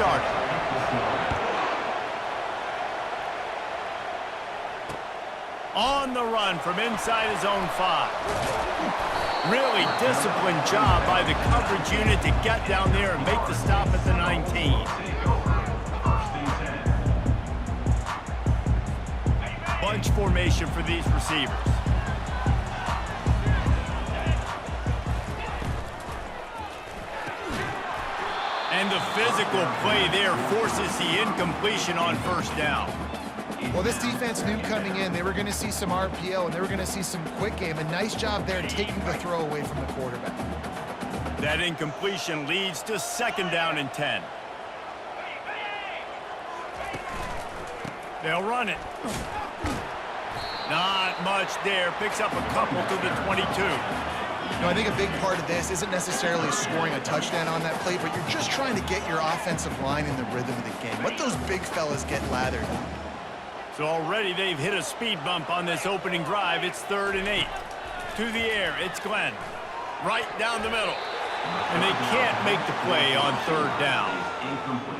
started. On the run from inside his own 5. Really disciplined job by the coverage unit to get down there and make the stop at the 19. Bunch formation for these receivers. And the physical play there forces the incompletion on first down. Well, this defense knew coming in they were going to see some RPO and they were going to see some quick game. A nice job there taking the throw away from the quarterback. That incompletion leads to 2nd down and 10. They'll run it. Not much there. Picks up a couple to the 22. No, I think a big part of this isn't necessarily scoring a touchdown on that play, but you're just trying to get your offensive line in the rhythm of the game. Let those big fellas get lathered up. So already they've hit a speed bump on this opening drive. It's 3rd and 8. To the air, it's Glenn. Right down the middle. And they can't make the play on 3rd down.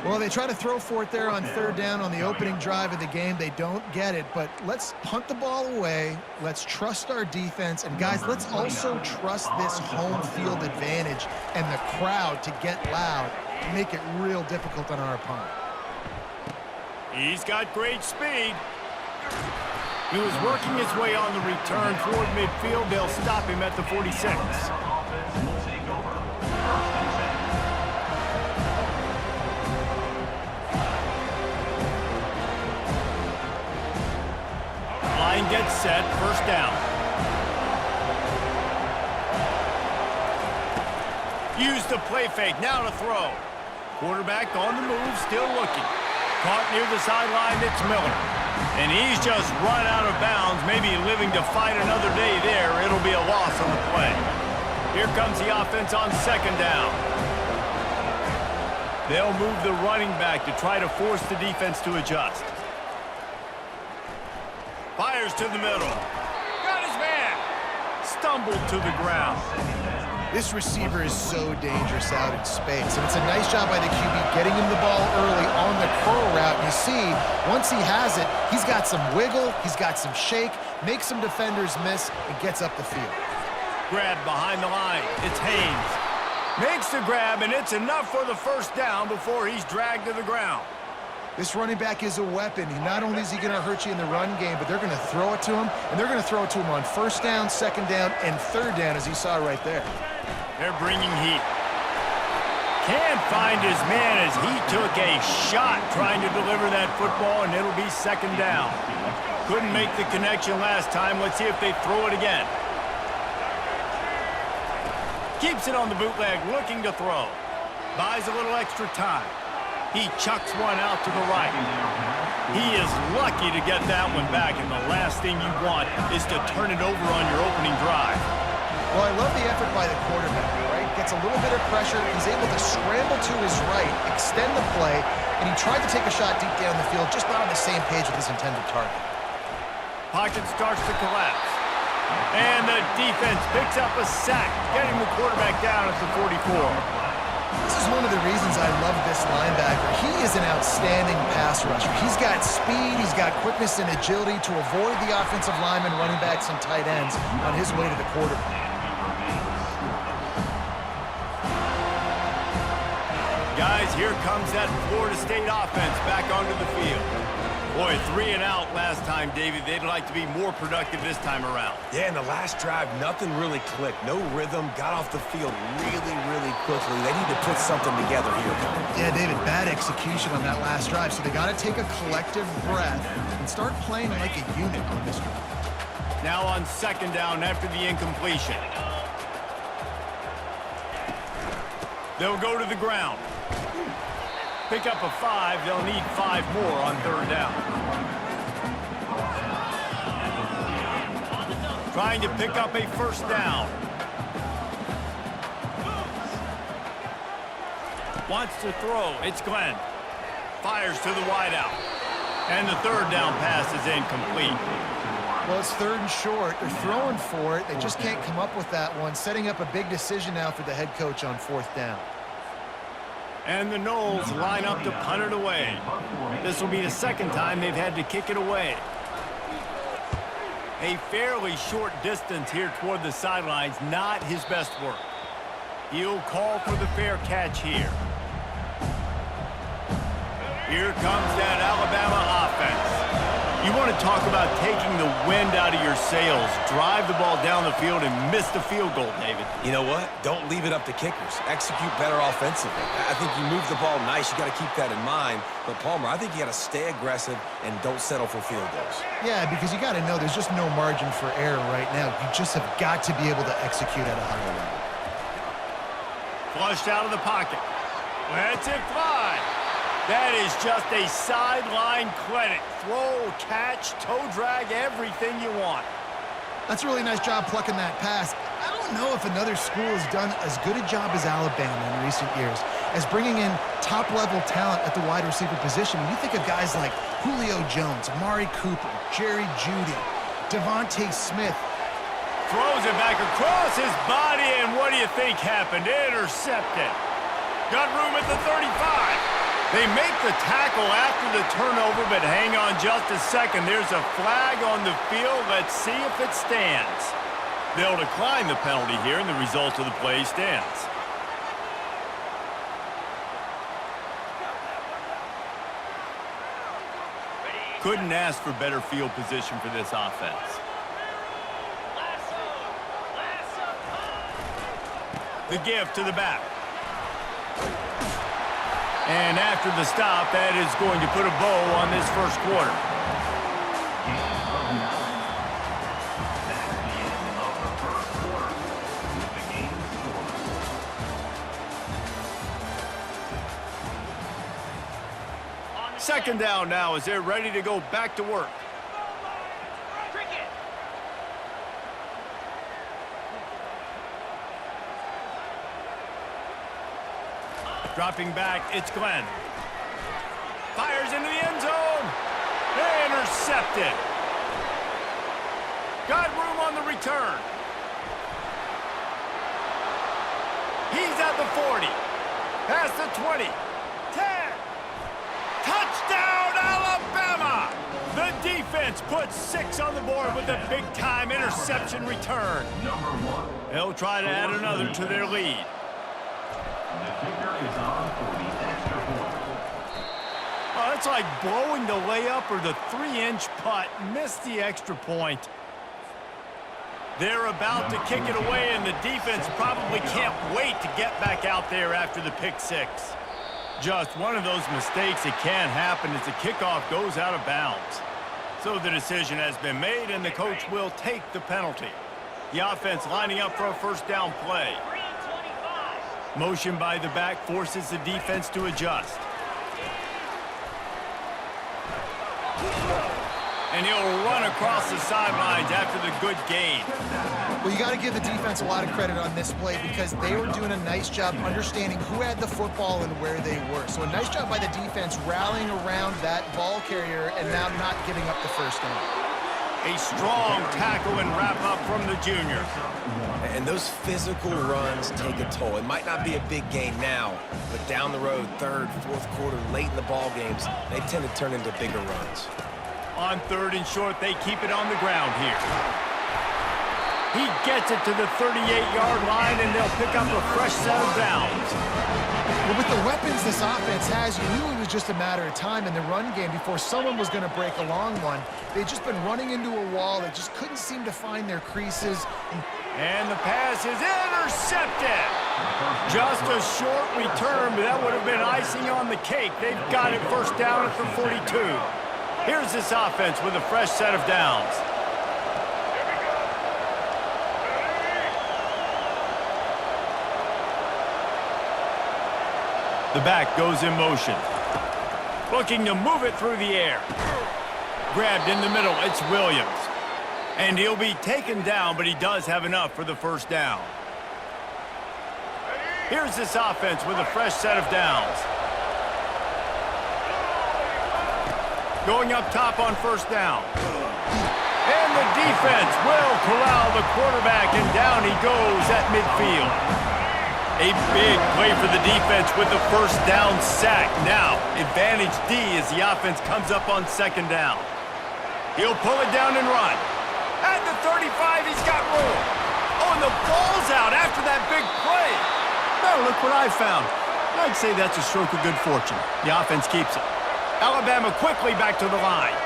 Well, they try to throw for it there on 3rd down on the opening drive of the game. They don't get it, but let's punt the ball away. Let's trust our defense. And, guys, let's also trust this home field advantage and the crowd to get loud and make it real difficult on our opponent. He's got great speed. He was working his way on the return toward midfield. They'll stop him at the 46. Line gets set, 1st down. Use the play fake, now to throw. Quarterback on the move, still looking. Caught near the sideline, it's Miller. And he's just run out of bounds, maybe living to fight another day there. It'll be a loss on the play. Here comes the offense on 2nd down. They'll move the running back to try to force the defense to adjust. Fires to the middle. Got his man. Stumbled to the ground. This receiver is so dangerous out in space, and it's a nice job by the QB getting him the ball early on the curl route. You see, once he has it, he's got some wiggle, he's got some shake, makes some defenders miss, and gets up the field. Grab behind the line. It's Haynes. Makes the grab, and it's enough for the 1st down before he's dragged to the ground. This running back is a weapon. Not only is he going to hurt you in the run game, but they're going to throw it to him, and they're going to throw it to him on 1st down, 2nd down, and 3rd down, as you saw right there. They're bringing heat. Can't find his man as he took a shot trying to deliver that football, and it'll be 2nd down. Couldn't make the connection last time. Let's see if they throw it again. Keeps it on the bootleg, looking to throw. Buys a little extra time. He chucks one out to the right. He is lucky to get that one back, and the last thing you want is to turn it over on your opening drive. Well, I love the effort by the quarterback, right? Gets a little bit of pressure. He's able to scramble to his right, extend the play, and he tried to take a shot deep down the field, just not on the same page with his intended target. Pocket starts to collapse. And the defense picks up a sack, getting the quarterback down at the 44. This is one of the reasons I love this linebacker. He is an outstanding pass rusher. He's got speed, he's got quickness and agility to avoid the offensive linemen, running backs, and tight ends on his way to the quarterback. Guys, here comes that Florida State offense back onto the field. Boy, 3 and out last time, David. They'd like to be more productive this time around. Yeah, in the last drive, nothing really clicked. No rhythm, got off the field really quickly. They need to put something together here. Yeah, David, bad execution on that last drive, so they got to take a collective breath and start playing like a unit on this drive. Now on 2nd down after the incompletion. They'll go to the ground. Pick up a 5. They'll need 5 more on 3rd down. Trying to pick up a 1st down. Wants to throw. It's Glenn. Fires to the wideout. And the 3rd down pass is incomplete. Well, it's 3rd and short. They're throwing for it. They just can't come up with that one. Setting up a big decision now for the head coach on 4th down. And the Noles line up to punt it away. This will be the second time they've had to kick it away. A fairly short distance here toward the sidelines, not his best work. He'll call for the fair catch here. Here comes that Alabama offense. You want to talk about taking the wind out of your sails. Drive the ball down the field and miss the field goal, David. You know what? Don't leave it up to kickers. Execute better offensively. I think you move the ball nice. You got to keep that in mind. But, Palmer, I think you got to stay aggressive and don't settle for field goals. Yeah, because you got to know there's just no margin for error right now. You just have got to be able to execute at a higher level. Flushed out of the pocket. Lets it fly. That is just a sideline clinic. Throw, catch, toe drag, everything you want. That's a really nice job plucking that pass. I don't know if another school has done as good a job as Alabama in recent years as bringing in top-level talent at the wide receiver position. When you think of guys like Julio Jones, Amari Cooper, Jerry Jeudy, Devontae Smith. Throws it back across his body, and what do you think happened? Intercepted. Got room at the 35. They make the tackle after the turnover, but hang on just a second. There's a flag on the field. Let's see if it stands. They'll decline the penalty here, and the result of the play stands. Couldn't ask for better field position for this offense. The give to the back. And after the stop, that is going to put a bow on this first quarter. Second down now as they're ready to go back to work. Dropping back, it's Glenn. Fires into the end zone. Intercepted. Got room on the return. He's at the 40. Past the 20. 10. Touchdown, Alabama! The defense puts 6 on the board with a big-time interception return. They'll try to add another to their lead. Oh, it's like blowing the layup or the 3-inch putt. Missed the extra point. They're about to kick it away, and the defense probably can't wait to get back out there after the pick 6. Just one of those mistakes that can happen as the kickoff goes out of bounds. So the decision has been made, and the coach will take the penalty. The offense lining up for a first down play. Motion by the back forces the defense to adjust. And he'll run across the sidelines after the good gain. Well, you got to give the defense a lot of credit on this play because they were doing a nice job understanding who had the football and where they were. So a nice job by the defense rallying around that ball carrier and now not giving up the first down. A strong tackle and wrap-up from the junior. And those physical runs take a toll. It might not be a big gain now, but down the road, third, fourth quarter, late in the ball games, they tend to turn into bigger runs. On third and short, they keep it on the ground here. He gets it to the 38-yard line, and they'll pick up a fresh set of downs. Well, with the weapons this offense has, you knew it was just a matter of time in the run game before someone was going to break a long one. They'd just been running into a wall. They just couldn't seem to find their creases. And the pass is intercepted. Just a short return, but that would have been icing on the cake. They've got it first down at the 42. Here's this offense with a fresh set of downs. The back goes in motion. Looking to move it through the air. Grabbed in the middle, it's Williams. And he'll be taken down, but he does have enough for the first down. Here's this offense with a fresh set of downs. Going up top on first down. And the defense will corral the quarterback, and down he goes at midfield. A big play for the defense with the first down sack. Now, advantage D as the offense comes up on second down. He'll pull it down and run. At the 35, he's got room. Oh, and the ball's out after that big play. Now, look what I found. I'd say that's a stroke of good fortune. The offense keeps it. Alabama quickly back to the line.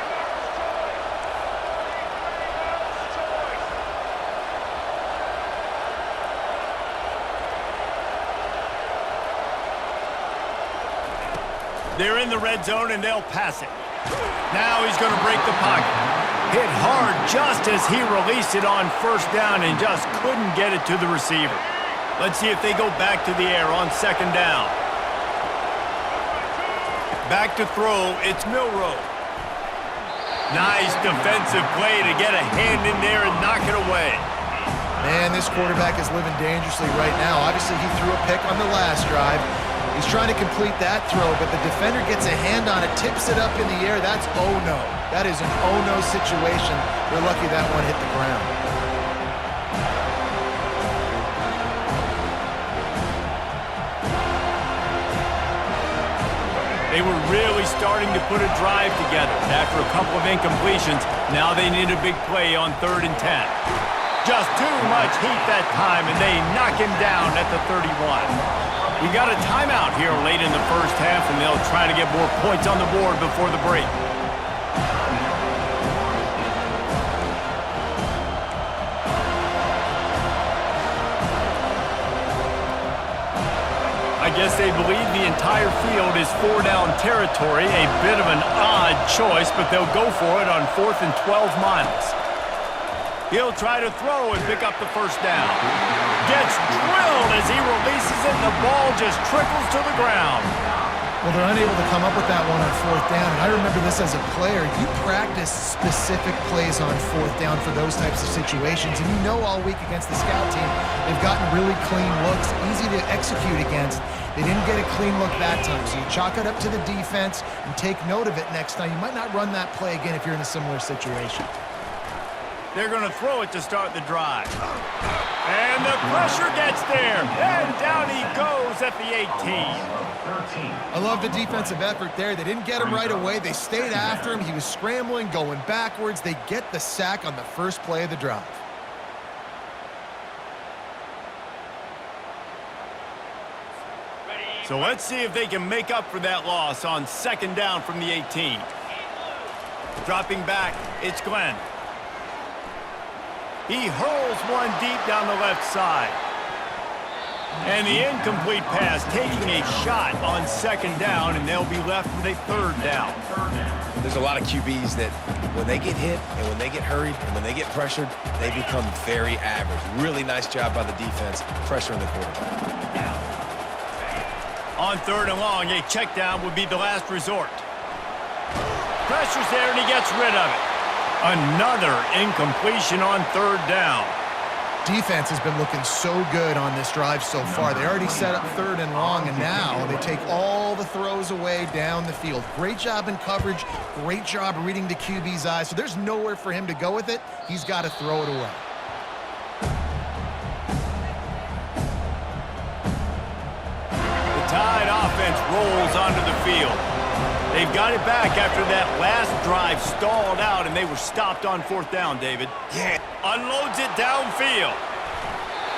They're in the red zone, and they'll pass it. Now he's going to break the pocket. Hit hard just as he released it on first down and just couldn't get it to the receiver. Let's see if they go back to the air on second down. Back to throw, it's Milroe. Nice defensive play to get a hand in there and knock it away. Man, this quarterback is living dangerously right now. Obviously, he threw a pick on the last drive. He's trying to complete that throw, but the defender gets a hand on it, tips it up in the air. That's oh-no. That is an oh-no situation. They're lucky that one hit the ground. They were really starting to put a drive together. After a couple of incompletions, now they need a big play on 3rd and 10. Just too much heat that time, and they knock him down at the 31. We got a timeout here late in the first half, and they'll try to get more points on the board before the break. I guess they believe the entire field is 4-down territory. A bit of an odd choice, but they'll go for it on 4th and 12 miles. He'll try to throw and pick up the first down. Gets drilled as he releases it, and the ball just trickles to the ground. Well, they're unable to come up with that one on 4th down, and I remember this as a player. You practice specific plays on 4th down for those types of situations, and you know all week against the scout team, they've gotten really clean looks, easy to execute against. They didn't get a clean look that time, so you chalk it up to the defense and take note of it next time. You might not run that play again if you're in a similar situation. They're going to throw it to start the drive. And the pressure gets there. And down he goes at the 18. I love the defensive effort there. They didn't get him right away. They stayed after him. He was scrambling, going backwards. They get the sack on the first play of the drive. So let's see if they can make up for that loss on second down from the 18. Dropping back, it's Glenn. He hurls one deep down the left side. And the incomplete pass taking a shot on second down, and they'll be left with a 3rd down. There's a lot of QBs that when they get hit and when they get hurried and when they get pressured, they become very average. Really nice job by the defense pressuring the quarterback. On 3rd and long, a check down would be the last resort. Pressure's there, and he gets rid of it. Another incompletion on 3rd down. Defense has been looking so good on this drive so far. They already set up 3rd and long, and now they take all the throws away down the field. Great job in coverage, great job reading the QB's eyes. So there's nowhere for him to go with it. He's got to throw it away. The Tide offense rolls onto the field. They've got it back after that last drive stalled out, and they were stopped on 4th down, David. Yeah. Unloads it downfield.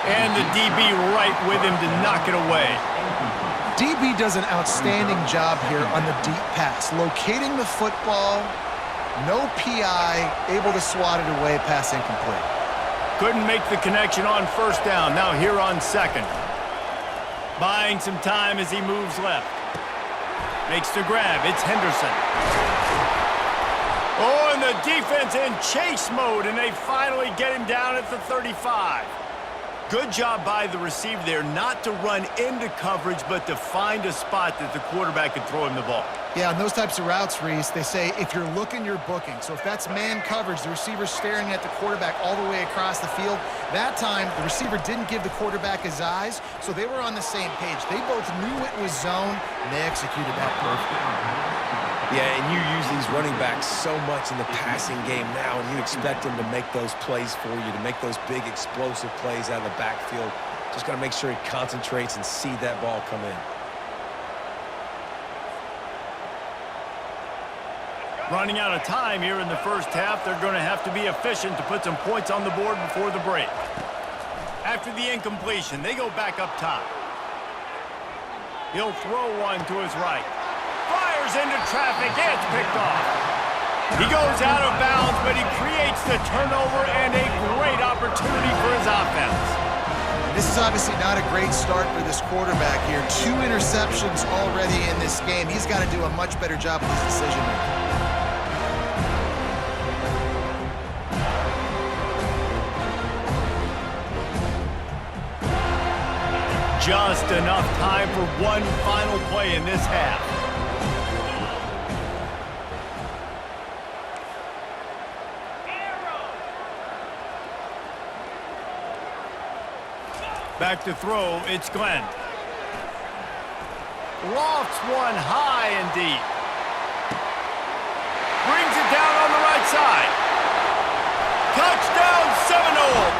And the DB right with him to knock it away. DB does an outstanding job here on the deep pass. Locating the football, no PI, able to swat it away, pass incomplete. Couldn't make the connection on 1st down. Now here on 2nd. Buying some time as he moves left. Makes the grab. It's Henderson. Oh, and the defense in chase mode, and they finally get him down at the 35. Good job by the receiver there not to run into coverage, but to find a spot that the quarterback could throw him the ball. Yeah, on those types of routes, Reese, they say if you're looking, you're booking. So if that's man coverage, the receiver's staring at the quarterback all the way across the field. That time, the receiver didn't give the quarterback his eyes, so they were on the same page. They both knew it was zone, and they executed that perfectly. Yeah, and you use these running backs so much in the passing game now, and you expect them to make those plays for you, to make those big explosive plays out of the backfield, to Just got to make sure he concentrates and see that ball come in. Running out of time here in the first half, they're going to have to be efficient to put some points on the board before the break. After the incompletion, they go back up top. He'll throw one to his right. Fires into traffic, and it's picked off. He goes out of bounds, but he creates the turnover and a great opportunity for his offense. This is obviously not a great start for this quarterback here. 2 interceptions already in this game. He's got to do a much better job with his decision-making. Just enough time for one final play in this half. Back to throw, it's Glenn. Lofts one high and deep. Brings it down on the right side. Touchdown Seminoles!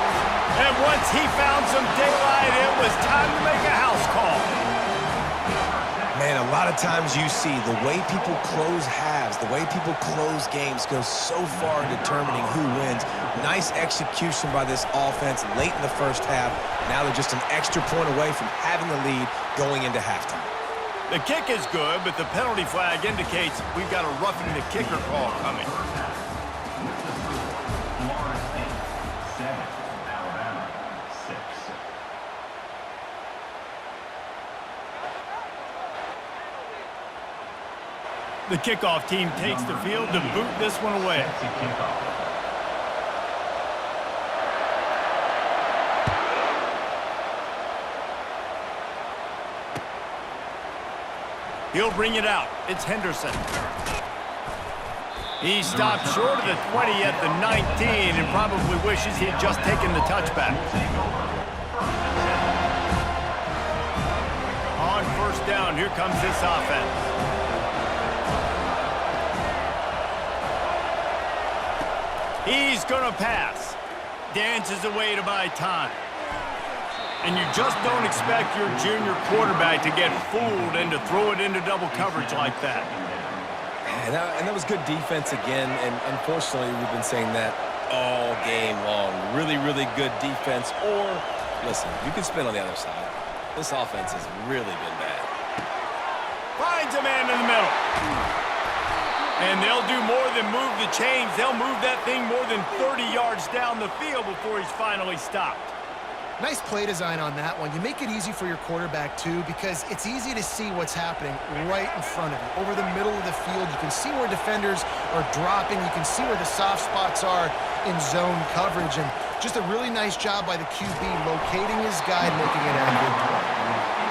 And once he found some daylight, it was time to make a house call. Man, a lot of times you see the way people close halves, the way people close games goes so far in determining who wins. Nice execution by this offense late in the first half. Now they're just an extra point away from having the lead going into halftime. The kick is good, but the penalty flag indicates we've got a roughing the kicker call coming. The kickoff team takes the field to boot this one away. He'll bring it out. It's Henderson. He stopped short of the 20 at the 19 and probably wishes he had just taken the touchback. On first down, here comes this offense. He's going to pass. Dances away to buy time. And you just don't expect your junior quarterback to get fooled and to throw it into double coverage like that. And that was good defense again, and unfortunately we've been saying that all game long. Really, really good defense. Or, listen, you can spin on the other side. This offense has really been bad. Finds a man in the middle. And they'll do more than move the chains. They'll move that thing more than 30 yards down the field before he's finally stopped. Nice play design on that one. You make it easy for your quarterback, too, because it's easy to see what's happening right in front of you. Over the middle of the field, you can see where defenders are dropping. You can see where the soft spots are in zone coverage. And just a really nice job by the QB locating his guy and making it accurate.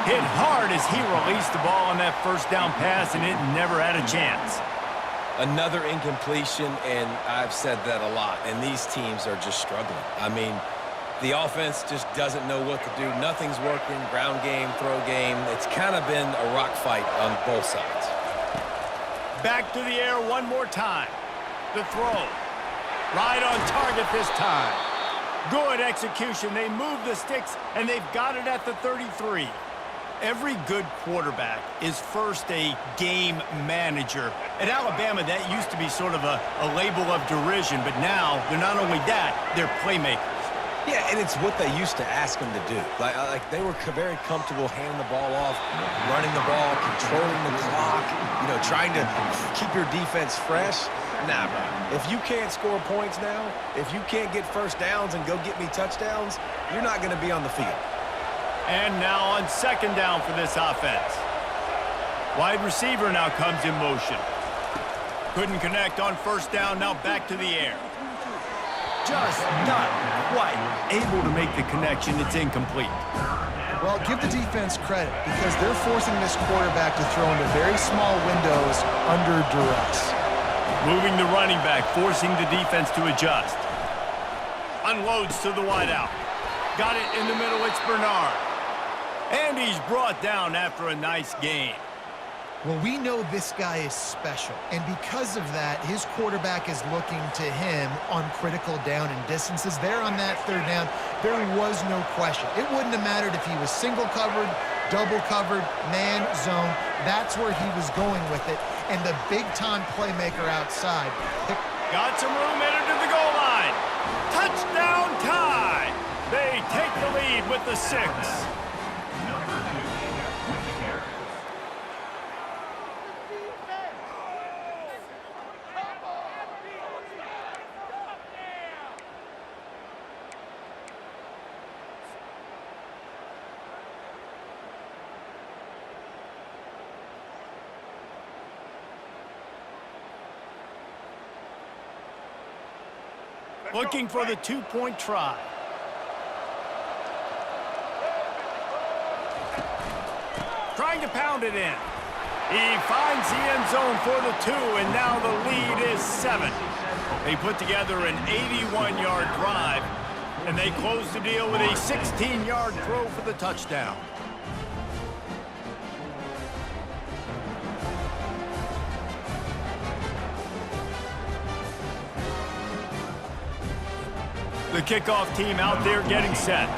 Hit hard as he released the ball on that first down pass, and it never had a chance. Another incompletion, and I've said that a lot, and these teams are just struggling. I mean, the offense just doesn't know what to do. Nothing's working, ground game, throw game. It's kind of been a rock fight on both sides. Back to the air one more time. The throw. Right on target this time. Good execution. They move the sticks, and they've got it at the 33. Every good quarterback is first a game manager. At Alabama, that used to be sort of a label of derision, but now they're not only that, they're playmakers. Yeah, and it's what they used to ask them to do. Like they were very comfortable handing the ball off, running the ball, controlling the clock, trying to keep your defense fresh. Nah, bro. If you can't score points now, if you can't get first downs and go get me touchdowns, you're not going to be on the field. And now on second down for this offense. Wide receiver now comes in motion. Couldn't connect on first down, now back to the air. Just not quite able to make the connection. It's incomplete. Well, give the defense credit because they're forcing this quarterback to throw into very small windows under duress. Moving the running back, forcing the defense to adjust. Unloads to the wideout. Got it in the middle, it's Bernard. And he's brought down after a nice gain. Well, we know this guy is special, and because of that, his quarterback is looking to him on critical down and distances. There on that third down, there was no question. It wouldn't have mattered if he was single covered, double covered, man, zone. That's where he was going with it, and the big-time playmaker outside. Got some room headed to the goal line. Touchdown tie. They take the lead with the 6. Looking for the 2-point try. Trying to pound it in. He finds the end zone for the 2, and now the lead is 7. They put together an 81-yard drive, and they close the deal with a 16-yard throw for the touchdown. The kickoff team out there getting set.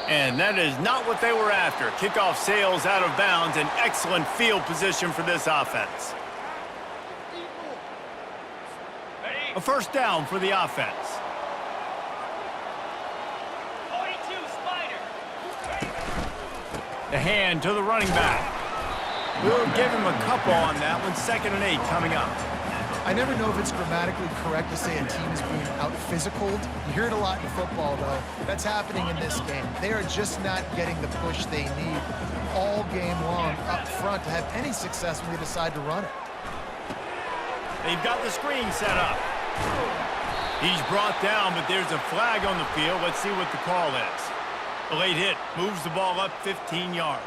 And that is not what they were after. Kickoff sails out of bounds, an excellent field position for this offense. A first down for the offense. The hand to the running back. We'll give him a couple on that one. 2nd and 8 coming up. I never know if it's grammatically correct to say a team is being out-physicaled. You hear it a lot in football, though. That's happening in this game. They are just not getting the push they need all game long up front to have any success when they decide to run it. They've got the screen set up. He's brought down, but there's a flag on the field. Let's see what the call is. A late hit moves the ball up 15 yards.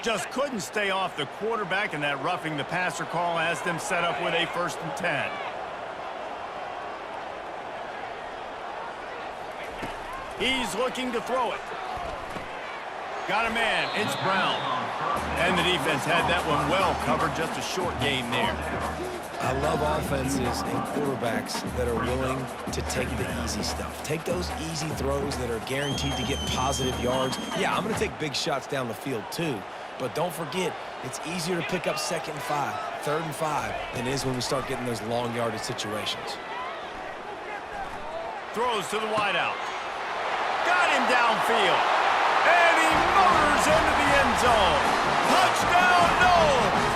Just couldn't stay off the quarterback, and that roughing the passer call has them set up with a 1st and 10. He's looking to throw it. Got a man. It's Brown. And the defense had that one well covered. Just a short game there. I love offenses and quarterbacks that are willing to take the easy stuff. Take those easy throws that are guaranteed to get positive yards. Yeah, I'm going to take big shots down the field too. But don't forget, it's easier to pick up 2nd and 5, 3rd and 5 than it is when we start getting those long yardage situations. Throws to the wideout. Got him downfield. And he motors into the end zone. Touchdown, Knowles!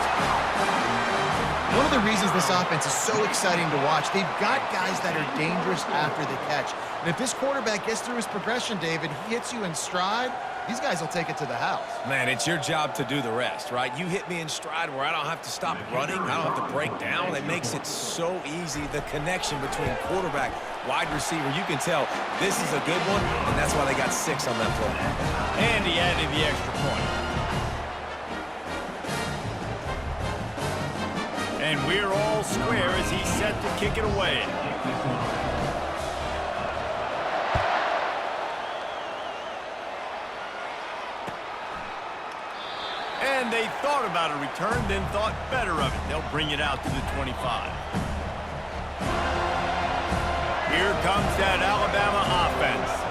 One of the reasons this offense is so exciting to watch, they've got guys that are dangerous after the catch. And if this quarterback gets through his progression, David, he hits you in stride, these guys will take it to the house. Man, it's your job to do the rest, right? You hit me in stride where I don't have to stop running. I don't have to break down. It makes it so easy. The connection between quarterback, wide receiver, you can tell this is a good one, and that's why they got 6 on that play. And he added the extra point. And we're all square as he's set to kick it away. And they thought about a return, then thought better of it. They'll bring it out to the 25. Here comes that Alabama offense.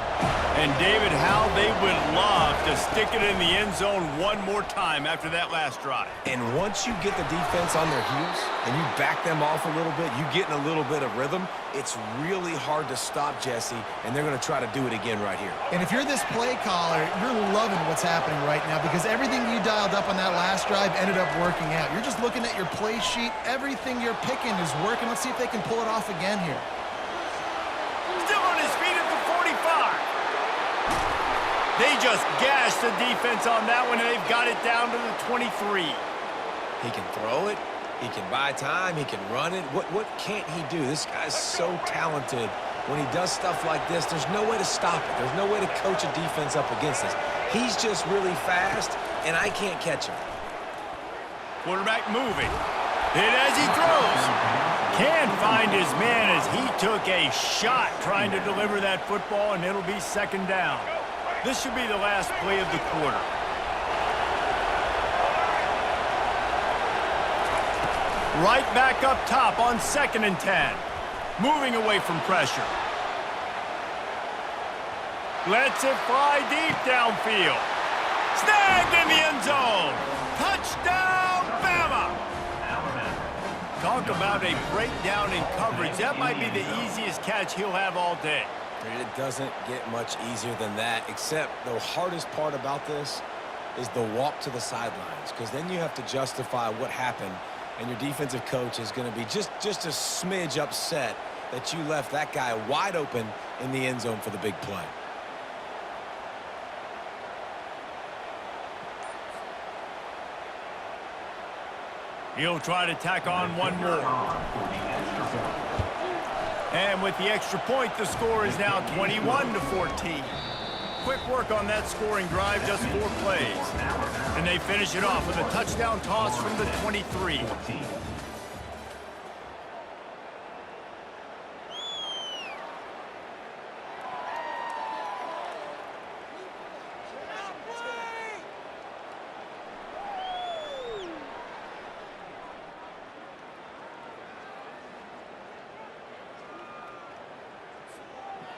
And David, how they would love to stick it in the end zone one more time after that last drive. And once you get the defense on their heels and you back them off a little bit, you get in a little bit of rhythm, it's really hard to stop Jesse, and they're going to try to do it again right here. And if you're this play caller, you're loving what's happening right now because everything you dialed up on that last drive ended up working out. You're just looking at your play sheet. Everything you're picking is working. Let's see if they can pull it off again here. Still on his feet at the 45. They just gashed the defense on that one, and they've got it down to the 23. He can throw it. He can buy time. He can run it. What can't he do? This guy's so talented. When he does stuff like this, there's no way to stop it. There's no way to coach a defense up against this. He's just really fast, and I can't catch him. Quarterback moving. Hit as he throws. Can't find his man as he took a shot trying to deliver that football, and it'll be second down. This should be the last play of the quarter. Right back up top on 2nd and 10. Moving away from pressure. Lets it fly deep downfield. Snagged in the end zone. Touchdown, Bama! Talk about a breakdown in coverage. That might be the easiest catch he'll have all day. It doesn't get much easier than that, except the hardest part about this is the walk to the sidelines, because then you have to justify what happened, and your defensive coach is going to be just a smidge upset that you left that guy wide open in the end zone for the big play. He'll try to tack on one more. And with the extra point, the score is now 21-14. Quick work on that scoring drive, just 4 plays. And they finish it off with a touchdown toss from the 23.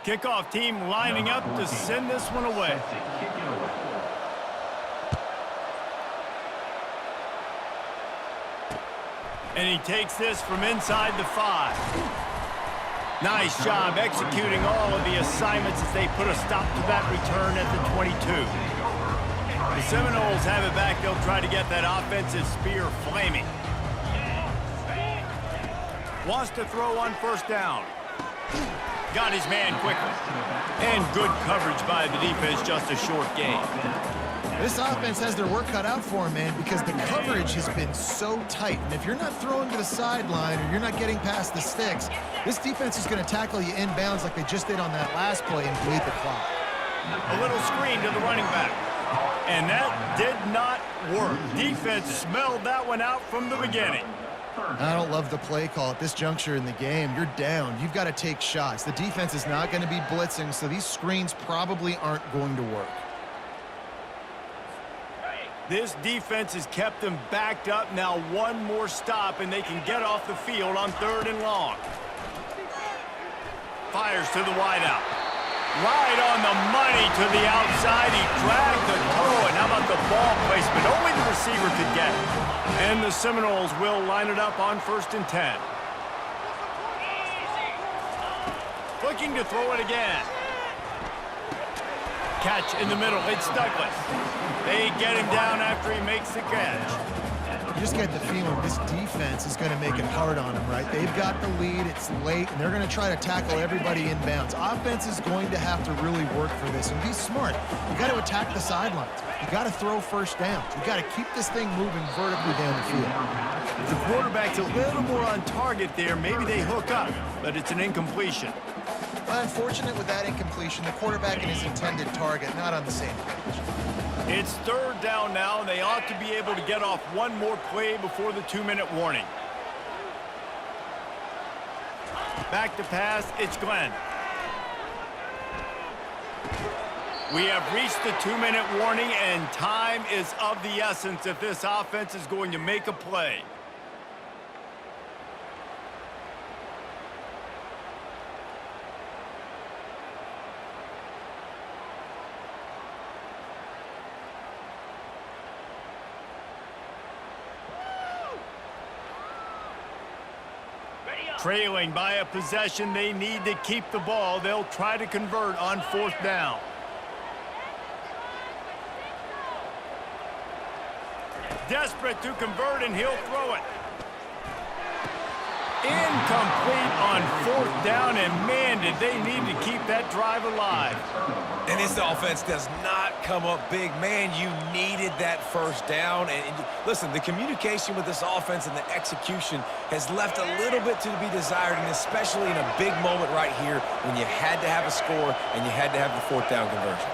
Kickoff team lining up to send this one away. And he takes this from inside the 5. Nice job executing all of the assignments as they put a stop to that return at the 22. The Seminoles have it back. They'll try to get that offensive spear flaming. Wants to throw on 1st down. Got his man quickly. And good coverage by the defense, just a short gain. This offense has their work cut out for them, man, because the coverage has been so tight. And if you're not throwing to the sideline or you're not getting past the sticks, this defense is going to tackle you inbounds like they just did on that last play and bleed the clock. A little screen to the running back. And that did not work. Defense smelled that one out from the beginning. I don't love the play call at this juncture in the game. You're down. You've got to take shots. The defense is not going to be blitzing, so these screens probably aren't going to work. This defense has kept them backed up. Now one more stop, and they can get off the field on 3rd and long. Fires to the wideout. Right on the money to the outside. He dragged the toe, and how about the ball placement? Only the receiver could get it. And the Seminoles will line it up on 1st and 10. Looking to throw it again. Catch in the middle. It's Douglas. They get him down after he makes the catch. You just get the feeling this defense is going to make it hard on them, right? They've got the lead. It's late, and they're going to try to tackle everybody inbounds. Offense is going to have to really work for this and be smart. You got to attack the sidelines. You got to throw 1st downs. You got to keep this thing moving vertically down the field. If the quarterback's a little more on target there, maybe they hook up, but it's an incompletion. Well, unfortunate with that incompletion, the quarterback and his intended target not on the same page. It's 3rd down now, and they ought to be able to get off one more play before the 2-minute warning. Back to pass, it's Glenn. We have reached the 2-minute warning, and time is of the essence if this offense is going to make a play. Trailing by a possession, they need to keep the ball. They'll try to convert on 4th down. Desperate to convert, and he'll throw it. Incomplete on 4th down, and man, did they need to keep that drive alive. And this offense does not come up big. Man, you needed that 1st down. And listen, the communication with this offense and the execution has left a little bit to be desired, and especially in a big moment right here when you had to have a score and you had to have the 4th down conversion.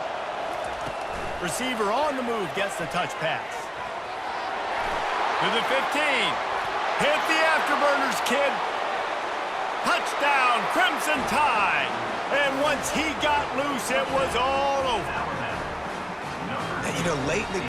Receiver on the move gets the touch pass. To the 15. Hit the afterburners, kid. Touchdown, Crimson Tide. And once he got loose, it was all over. And, you know, late in the